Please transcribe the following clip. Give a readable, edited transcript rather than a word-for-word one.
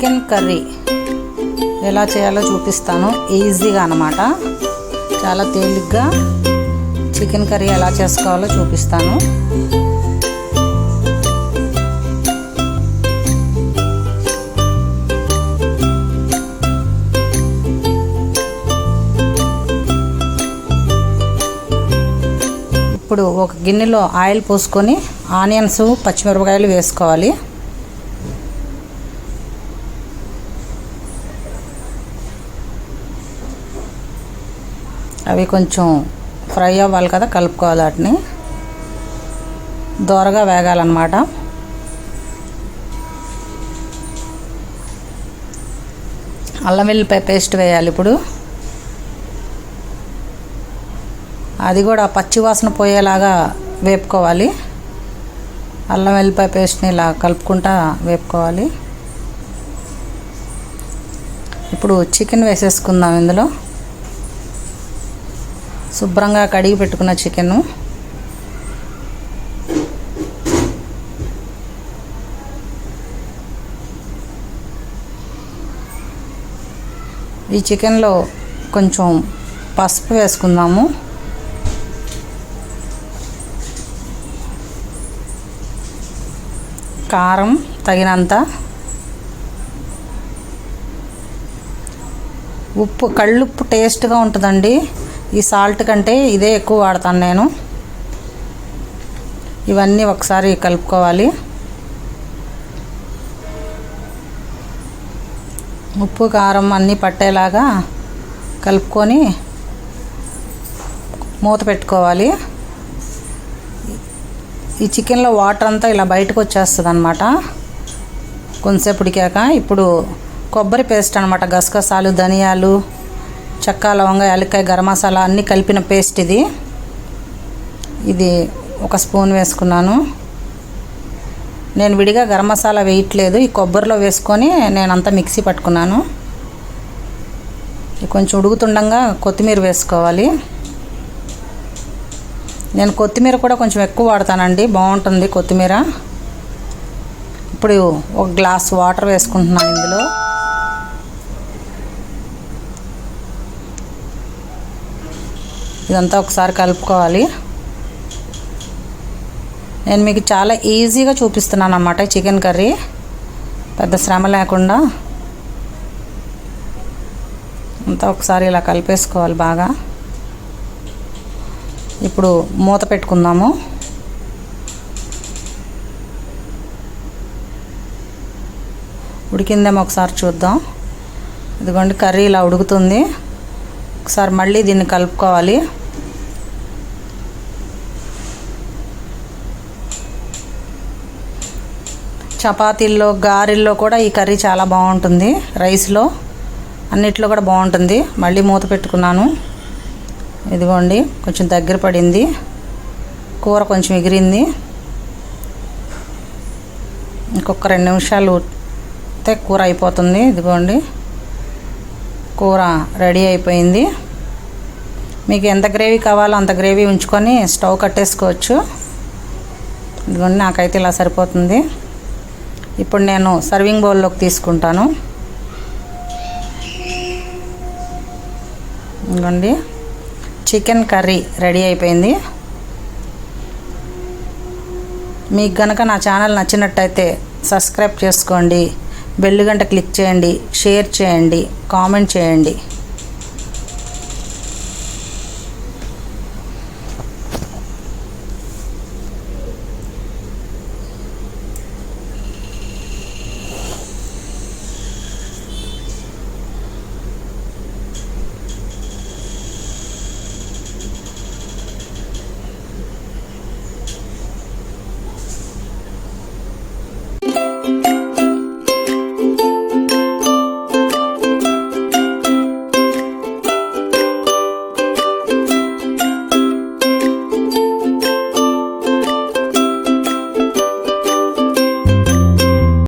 Chicken curry ఎలా చేయాలో చూపిస్తాను. ఈజీగా అన్నమాట, చాలా తేలిగ్గా చికెన్ కర్రీ ఎలా చేసుకోవాలో చూపిస్తాను. ఇప్పుడు ఒక గిన్నెలో ఆయిల్ పోసుకొని ఆనియన్స్, పచ్చిమిరపకాయలు వేసుకోవాలి. అవి కొంచెం ఫ్రై అవ్వాలి కదా, కలుపుకోవాలి. వాటిని దోరగా వేగాలన్నమాట. అల్లం వెల్లిపాయ పేస్ట్ వేయాలి. ఇప్పుడు అది కూడా పచ్చివాసన పోయేలాగా వేపుకోవాలి. అల్లం వెల్లిపాయ పేస్ట్ని ఇలా కలుపుకుంటా వేపుకోవాలి. ఇప్పుడు చికెన్ వేసేసుకుందాం. ఇందులో శుభ్రంగా కడిగి పెట్టుకున్న చికెను ఈ చికెన్లో కొంచెం పసుపు వేసుకుందాము. కారం తగినంత, ఉప్పు, కళ్ళుప్పు టేస్ట్గా ఉంటుందండి. ఈ సాల్ట్ కంటే ఇదే ఎక్కువ వాడతాను నేను. ఇవన్నీ ఒకసారి కలుపుకోవాలి. ఉప్పు కారం అన్నీ పట్టేలాగా కలుపుకొని మూత పెట్టుకోవాలి. ఈ చికెన్లో వాటర్ అంతా ఇలా బయటకు వచ్చేస్తుంది అన్నమాట కొంతసేపు ఉడికాక. ఇప్పుడు కొబ్బరి పేస్ట్ అనమాట, గసగసాలు, ధనియాలు, చెక్క, లవంగ, యాలక్కాయ, గరం మసాలా అన్నీ కలిపిన పేస్ట్ ఇది. ఇది ఒక స్పూన్ వేసుకున్నాను. నేను విడిగా గరం మసాలా వేయట్లేదు, ఈ కొబ్బరిలో వేసుకొని నేనంతా మిక్సీ పట్టుకున్నాను. కొంచెం ఉడుకుతుండగా కొత్తిమీర వేసుకోవాలి. నేను కొత్తిమీర కూడా కొంచెం ఎక్కువ వాడతానండి, బాగుంటుంది కొత్తిమీర. ఇప్పుడు ఒక గ్లాస్ వాటర్ వేసుకుంటున్నాను ఇందులో. ఇదంతా ఒకసారి కలుపుకోవాలి. నేను మీకు చాలా ఈజీగా చూపిస్తున్నాను అన్నమాట చికెన్ కర్రీ, పెద్ద శ్రమ లేకుండా. అంతా ఒకసారి ఇలా కలిపేసుకోవాలి బాగా. ఇప్పుడు మూత పెట్టుకుందాము. ఉడికిందేమో ఒకసారి చూద్దాం. ఇదిగోండి, కర్రీ ఇలా ఉడుకుతుంది. ఒకసారి మళ్ళీ దీన్ని కలుపుకోవాలి. చపాతీల్లో, గారెల్లో కూడా ఈ కర్రీ చాలా బాగుంటుంది. రైస్లో అన్నిట్లో కూడా బాగుంటుంది. మళ్ళీ మూత పెట్టుకున్నాను. ఇదిగోండి, కొంచెం దగ్గర పడింది, కూర కొంచెం ఎగిరింది. ఇంకొక 2 నిమిషాలు అయితే కూర అయిపోతుంది. ఇదిగోండి, కూర రెడీ అయిపోయింది. మీకు ఎంత గ్రేవీ కావాలో అంత గ్రేవీ ఉంచుకొని స్టవ్ కట్టేసుకోవచ్చు. ఇదిగోండి, నాకైతే ఇలా సరిపోతుంది. ఇప్పుడు నేను సర్వింగ్ బౌల్లోకి తీసుకుంటాను. ఇదిగోండి, చికెన్ కర్రీ రెడీ అయిపోయింది. మీకు కనుక నా ఛానల్ నచ్చినట్టయితే సబ్స్క్రైబ్ చేసుకోండి, బెల్ గంట క్లిక్ చేయండి, షేర్ చేయండి, కామెంట్ చేయండి.